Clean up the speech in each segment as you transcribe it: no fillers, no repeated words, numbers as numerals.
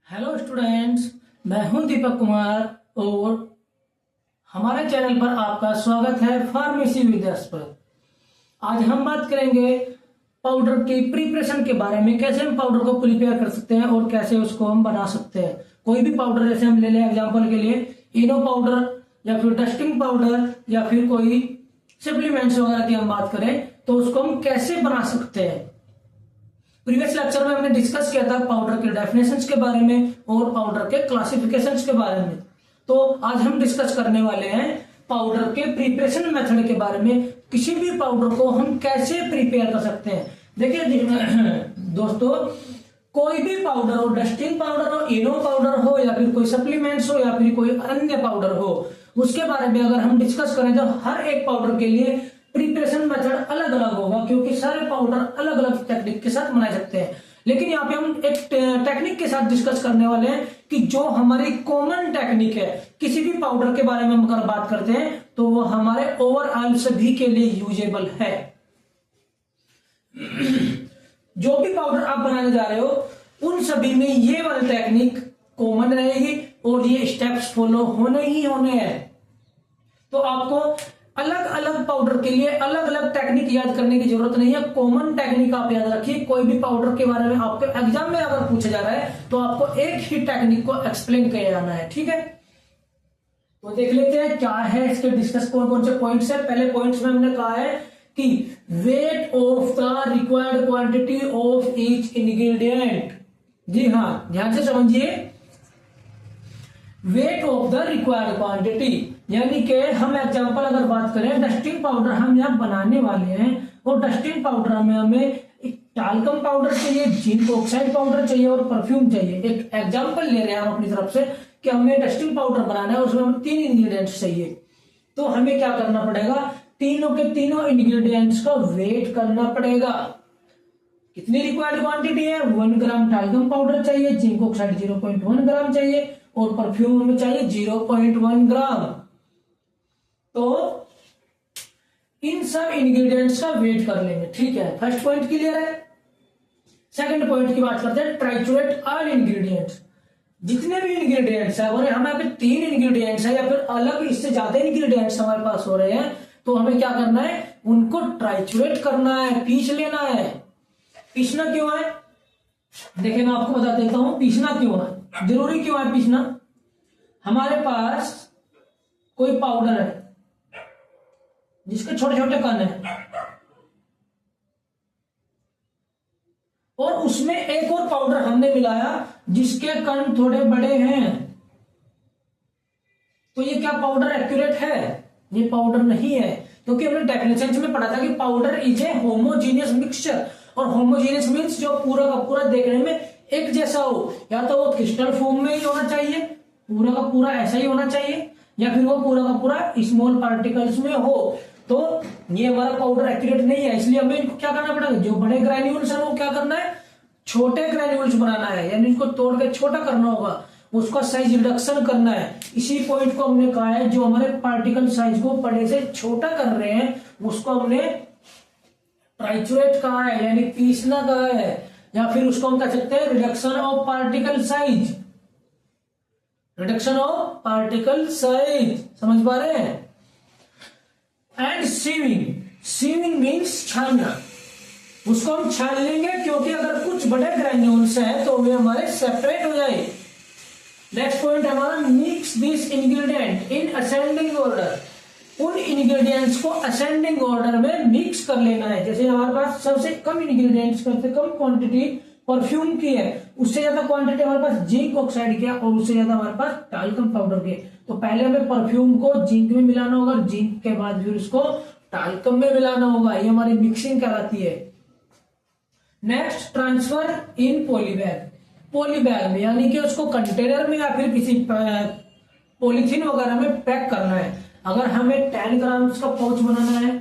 Hello students, मैं हूं दीपक कुमार और हमारे चैनल पर आपका स्वागत है फार्मेसी विद्यास पर। आज हम बात करेंगे पाउडर की प्रिपरेशन के बारे में, कैसे हम पाउडर को प्रिपेयर कर सकते हैं और कैसे उसको हम बना सकते हैं। कोई भी पाउडर जैसे हम ले लें एग्जांपल के लिए इनो पाउडर या फिर डस्टिंग पाउडर या फिर कोई सप्लीमेंट्स वगैरह की हम बात करें तो उसको हम कैसे बना सकते हैं। प्रीवियस लेक्चर में हमने डिस्कस किया था पाउडर के डेफिनेशंस के बारे में और पाउडर के क्लासिफिकेशंस के बारे में। तो आज हम डिस्कस करने वाले हैं पाउडर के प्रिपरेशन मेथड के बारे में, किसी भी पाउडर को हम कैसे प्रिपेयर कर सकते हैं। देखिए दोस्तों, कोई भी पाउडर हो, डस्टिंग पाउडर हो, इनो पाउडर हो या फिर कोई सप्लीमेंट्स हो या फिर कोई अन्य पाउडर हो, उसके बारे में अगर हम डिस्कस करें तो हर एक पाउडर के लिए प्रिपरेशन मेथड अलग अलग होगा, क्योंकि सारे पाउडर अलग अलग टेक्निक के साथ बनाए जाते हैं। लेकिन यहाँ पे हम एक टेक्निक के साथ डिस्कस करने वाले हैं कि जो हमारी कॉमन टेक्निक है। किसी भी पाउडर के बारे में हम अगर बात करते हैं तो वो हमारे ओवरऑल सभी के लिए यूजेबल है। जो भी पाउडर आप बनाने जा रहे हो उन सभी में ये वाली टेक्निक कॉमन रहेगी और ये स्टेप्स फॉलो होने ही होने हैं। तो आपको अलग अलग पाउडर के लिए अलग अलग टेक्निक याद करने की जरूरत नहीं है, कॉमन टेक्निक आप याद रखिए। कोई भी पाउडर के बारे में आपके एग्जाम में अगर पूछा जा रहा है तो आपको एक ही टेक्निक को एक्सप्लेन किया जाना है, ठीक है। तो देख लेते हैं क्या है इसके डिस्कस, कौन कौन से पॉइंट्स है। पहले पॉइंट्स में हमने कहा है कि weight of the required quantity of each ingredient. जी हाँ, ध्यान से समझिए, weight of the required quantity, यानी कि हम एग्जांपल अगर बात करें, डस्टिंग पाउडर हम यहाँ बनाने वाले हैं और डस्टिंग पाउडर में हमें एक टाल्कम पाउडर चाहिए, जिंक ऑक्साइड पाउडर चाहिए और परफ्यूम चाहिए। एक एग्जांपल ले रहे हैं हम अपनी तरफ से कि हमें डस्टिंग पाउडर बनाना है, उसमें हमें 3 इंग्रेडिएंट्स चाहिए। तो हमें क्या करना पड़ेगा, तीनों के तीनों इंग्रेडिएंट्स का वेट करना पड़ेगा। कितनी रिक्वायर्ड क्वांटिटी है, 1 ग्राम टाल्कम पाउडर चाहिए, जिंक ऑक्साइड 0.1 ग्राम चाहिए और परफ्यूम हमें चाहिए 0.1 ग्राम। तो इन सब इंग्रेडिएंट्स का वेट कर लेंगे, ठीक है। फर्स्ट पॉइंट क्लियर है। सेकंड पॉइंट की बात करते हैं, ट्राइचुरेट ऑल इंग्रेडिएंट्स। जितने भी इंग्रेडिएंट्स है, और हमें यहाँ पे 3 इंग्रेडिएंट्स है या फिर अलग इससे ज्यादा इंग्रेडिएंट्स हमारे पास हो रहे हैं, तो हमें क्या करना है, उनको ट्राइचुरेट करना है, पीस लेना है। पीसना क्यों है, देखिए मैं आपको बता देता हूं पीसना क्यों है, जरूरी क्यों है पीसना। हमारे पास कोई पाउडर है जिसके छोटे छोटे कण हैं और उसमें एक और पाउडर हमने मिलाया जिसके कण थोड़े बड़े हैं, तो ये क्या पाउडर एक्यूरेट है? ये पाउडर नहीं है, क्योंकि हमने डेफिनेशन में पढ़ा था कि powder is a homogeneous mixture. और होमोजीनियस मीन्स जो पूरा का पूरा देखने में एक जैसा हो, या तो वो क्रिस्टल फॉर्म में ही होना चाहिए, पूरा का पूरा ऐसा ही होना चाहिए, या फिर वो पूरा का पूरा स्मॉल पार्टिकल्स में हो। तो ये हमारा पाउडर एक्यूरेट नहीं है, इसलिए हमें इनको क्या करना पड़ेगा, जो बड़े ग्रैन्यूल्स है वो क्या करना है, छोटे ग्रैन्यूल्स बनाना है, यानी इनको तोड़ के छोटा करना होगा, उसका साइज रिडक्शन करना है। इसी पॉइंट को हमने कहा है, जो हमारे पार्टिकल साइज को बड़े से छोटा कर रहे हैं उसको हमने ट्राइचुरेट कहा है, यानी पीसना कहा है, या फिर उसको हम कह सकते हैं reduction of particle size. Reduction of particle size, समझ पा रहे हैं। एंड सीविंग, सीविंग मीन्स छानना, उसको हम छान लेंगे, क्योंकि अगर कुछ बड़े ग्रैन्यूल्स हैं तो वे हमारे सेपरेट हो जाए। नेक्स्ट पॉइंट हमारा, mix this ingredient in ascending order. उन इंग्रेडिएंट्स को असेंडिंग ऑर्डर में मिक्स कर लेना है। जैसे हमारे पास सबसे कम इंग्रेडिएंट्स, सबसे कम क्वांटिटी परफ्यूम की है, उससे ज्यादा क्वांटिटी हमारे पास जिंक ऑक्साइड की है और उससे ज्यादा हमारे पास टाल्कम पाउडर की है। तो पहले हमें परफ्यूम को जिंक में मिलाना होगा, जिंक के बाद फिर उसको टाल्कम में मिलाना होगा, ये हमारी मिक्सिंग कहलाती है। नेक्स्ट, ट्रांसफर इन पॉलीबैग। पॉलीबैग में यानी कि उसको कंटेनर में या फिर किसी पॉलीथीन वगैरह में पैक करना है। अगर हमें 10 ग्राम का पाउच बनाना है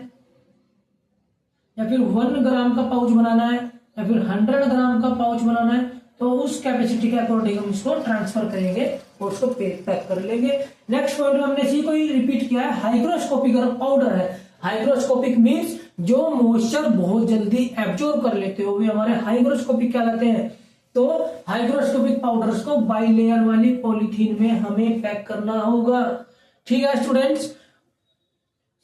या फिर 1 ग्राम का पाउच बनाना है या फिर 100 ग्राम का पाउच बनाना है, तो उस कैपेसिटी के अकॉर्डिंग हम उसको ट्रांसफर करेंगे और उसको पैक कर लेंगे। नेक्स्ट पॉइंट में हमने इसी को ही रिपीट किया है, हाइग्रोस्कोपिक पाउडर है। हाइग्रोस्कोपिक मीन्स जो मॉइस्चर बहुत जल्दी एब्जॉर्ब कर लेते हो वे हमारे हाइग्रोस्कोपिक कहलाते हैं। तो हाइग्रोस्कोपिक पाउडर्स को बाइलेयर वाली पॉलीथीन में हमें पैक करना होगा। ठीक है स्टूडेंट्स,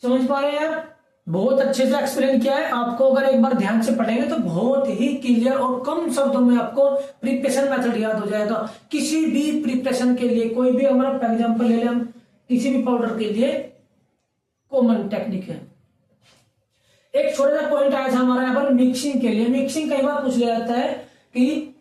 समझ पा रहे हैं आप? बहुत अच्छे से एक्सप्लेन किया है आपको। अगर एक बार ध्यान से पढ़ेंगे तो बहुत ही क्लियर और कम शब्दों में आपको प्रिपरेशन मेथड याद हो जाएगा। किसी भी प्रिपरेशन के लिए, कोई भी हमारा फॉर एग्जांपल ले लें हम, किसी भी पाउडर के लिए कॉमन टेक्निक है। एक छोटा सा पॉइंट आया था हमारा यहाँ पर मिक्सिंग के लिए। मिक्सिंग कई बार पूछ लिया जाता है कि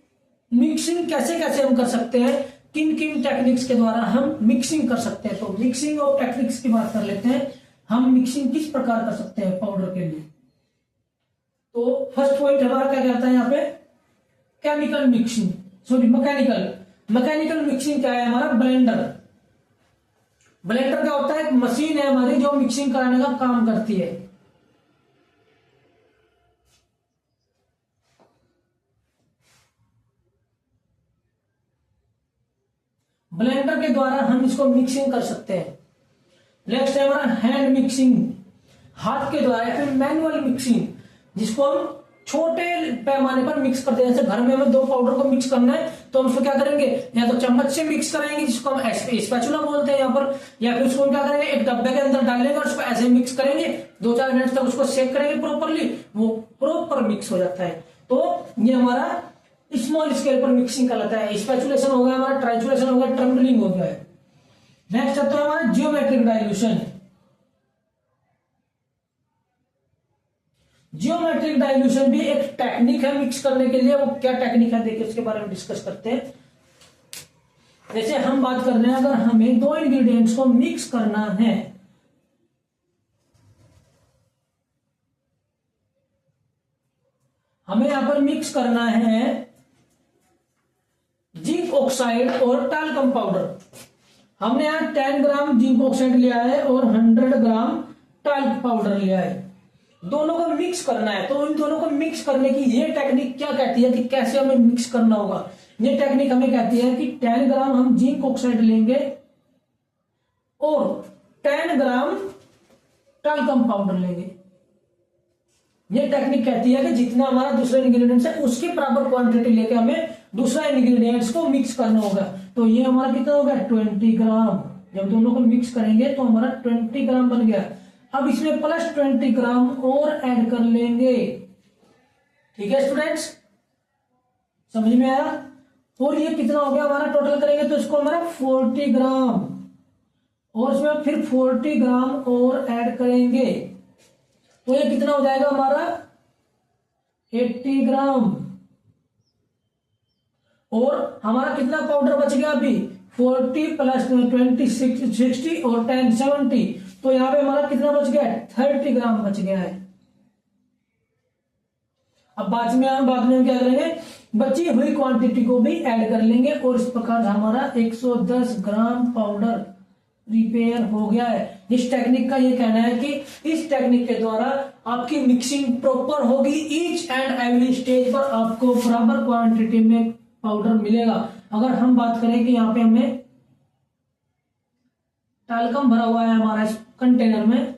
मिक्सिंग कैसे कैसे हम कर सकते हैं, किन किन टेक्निक्स के द्वारा हम मिक्सिंग कर सकते हैं। तो मिक्सिंग ऑफ टेक्निक्स की बात कर लेते हैं। हम मिक्सिंग किस प्रकार कर सकते हैं पाउडर के लिए। तो फर्स्ट पॉइंट हमारा क्या कहता है यहाँ पे, chemical mixing, sorry mechanical mixing क्या है हमारा, ब्लेंडर। ब्लेंडर क्या होता है, एक मशीन है हमारी जो मिक्सिंग कराने का काम करती है। ब्लेंडर के द्वारा हम इसको मिक्सिंग कर सकते हैं। नेक्स्ट है हमारा हैंड मिक्सिंग, हाथ के द्वारा, या फिर मैनुअल मिक्सिंग, जिसको हम छोटे पैमाने पर मिक्स करते हैं। जैसे घर में हमें 2 पाउडर को मिक्स करना है तो हम उसको क्या करेंगे, या तो चम्मच से मिक्स करेंगे जिसको हम स्पैचुला बोलते हैं यहाँ पर, या फिर उसको क्या करेंगे, एक डब्बे के अंदर डालेंगे और उसको ऐसे मिक्स करेंगे, 2-4 मिनट तक उसको सेक करेंगे प्रॉपरली, वो प्रॉपर मिक्स हो जाता है। तो ये हमारा स्मॉल स्केल पर मिक्सिंग कहलाता है। स्पैचुलेशन हो गया हमारा, ट्राइचुलेशन हो गया, ट्रम्बलिंग हो गया है। नेक्स्ट आता है हमारा जियोमेट्रिक डाइल्यूशन। जियोमेट्रिक डाइल्यूशन भी एक टेक्निक है मिक्स करने के लिए। वो क्या टेक्निक है देखिए, इसके बारे में डिस्कस करते हैं। जैसे हम बात कर रहे हैं, अगर हमें 2 इंग्रेडिएंट्स को मिक्स करना है, हमें यहां पर मिक्स करना है जिंक ऑक्साइड और टाल्कम पाउडर। हमने यहां 10 ग्राम जिंक ऑक्साइड लिया है और 100 ग्राम टाल्क पाउडर लिया है। दोनों को मिक्स करना है। तो इन दोनों को मिक्स करने की ये टेक्निक क्या कहती है कि कैसे हमें मिक्स करना होगा। ये टेक्निक हमें कहती है कि 10 ग्राम हम जिंक ऑक्साइड लेंगे और 10 ग्राम टाल्कम पाउडर लेंगे। ये टेक्निक कहती है कि जितना हमारा दूसरा इंग्रेडिएंट्स है उसकी बराबर क्वांटिटी लेके हमें दूसरा इंग्रेडिएंट्स को मिक्स करना होगा। तो ये हमारा कितना होगा, 20 ग्राम। जब दोनों को मिक्स करेंगे तो हमारा 20 ग्राम बन गया। अब इसमें प्लस 20 ग्राम और ऐड कर लेंगे। ठीक है स्टूडेंट्स, समझ में आया? और ये कितना हो गया हमारा, टोटल करेंगे तो इसको हमारा 40 ग्राम, और इसमें फिर 40 ग्राम और ऐड करेंगे तो ये कितना हो जाएगा हमारा, 80 ग्राम। और हमारा कितना पाउडर बच गया अभी, 40 प्लस 20 60 और 10 70। तो यहां पे हमारा कितना बच गया, 30 ग्राम बच गया है। अब बाद में हम क्या करेंगे, बची हुई क्वांटिटी को भी ऐड कर लेंगे और इस प्रकार हमारा 110 ग्राम पाउडर प्रिपेयर हो गया है। इस टेक्निक का ये कहना है कि इस टेक्निक के द्वारा आपकी मिक्सिंग प्रॉपर होगी। ईच एंड एवरी स्टेज पर आपको बराबर क्वांटिटी में पाउडर मिलेगा। अगर हम बात करें कि यहाँ पे हमें टाल्कम भरा हुआ है हमारा इस कंटेनर में,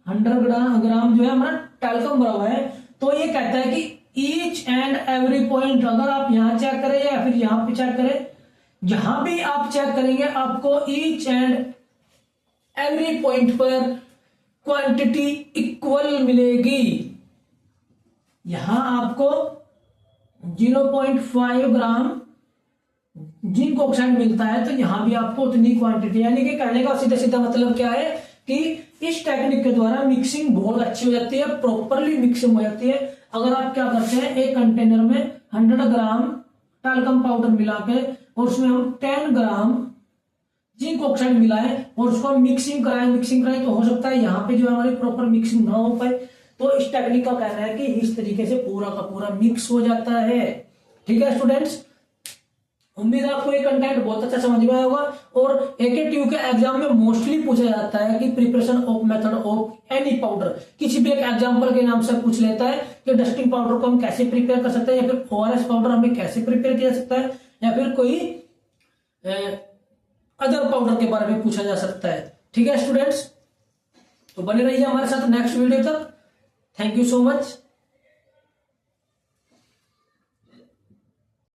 100 ग्राम जो है हमारा टाल्कम भरा हुआ है, तो ये कहता है कि ईच एंड एवरी पॉइंट, अगर आप यहां चेक करें या फिर यहां पे चेक करें, जहां भी आप चेक करेंगे आपको ईच एंड एवरी पॉइंट पर क्वांटिटी इक्वल मिलेगी। यहां आपको 0.5 ग्राम जिंक ऑक्साइड मिलता है तो यहां भी आपको उतनी क्वांटिटी, यानी कि कहने का सीधा सीधा मतलब क्या है कि इस टेक्निक के द्वारा मिक्सिंग बहुत अच्छी हो जाती है, प्रॉपरली मिक्सिंग हो जाती है। अगर आप क्या करते हैं, एक कंटेनर में 100 ग्राम टाल्कम पाउडर मिला के और उसमें हम 10 ग्राम जिंक ऑक्साइड मिलाएं और उसको हम मिक्सिंग कराएं तो हो सकता है यहाँ पे जो हमारी प्रॉपर मिक्सिंग ना हो पाए। तो इस टेक्निक का कहना है कि इस तरीके से पूरा का पूरा मिक्स हो जाता है। ठीक है स्टूडेंट्स, उम्मीद है आपको ये कंटेंट बहुत अच्छा समझ में आया होगा। और एकेटीयू के एग्जाम में मोस्टली पूछा जाता है कि preparation of method of any powder, किसी भी एक एग्जांपल के नाम से पूछ लेता है कि डस्टिंग पाउडर को हम कैसे प्रिपेयर कर सकते हैं, या फिर ओआरएस पाउडर हमें कैसे प्रिपेयर किया जा सकता है, या फिर कोई अदर पाउडर के बारे में पूछा जा सकता है। ठीक है स्टूडेंट्स, तो बने रहिए हमारे साथ नेक्स्ट वीडियो तक। Thank you so much.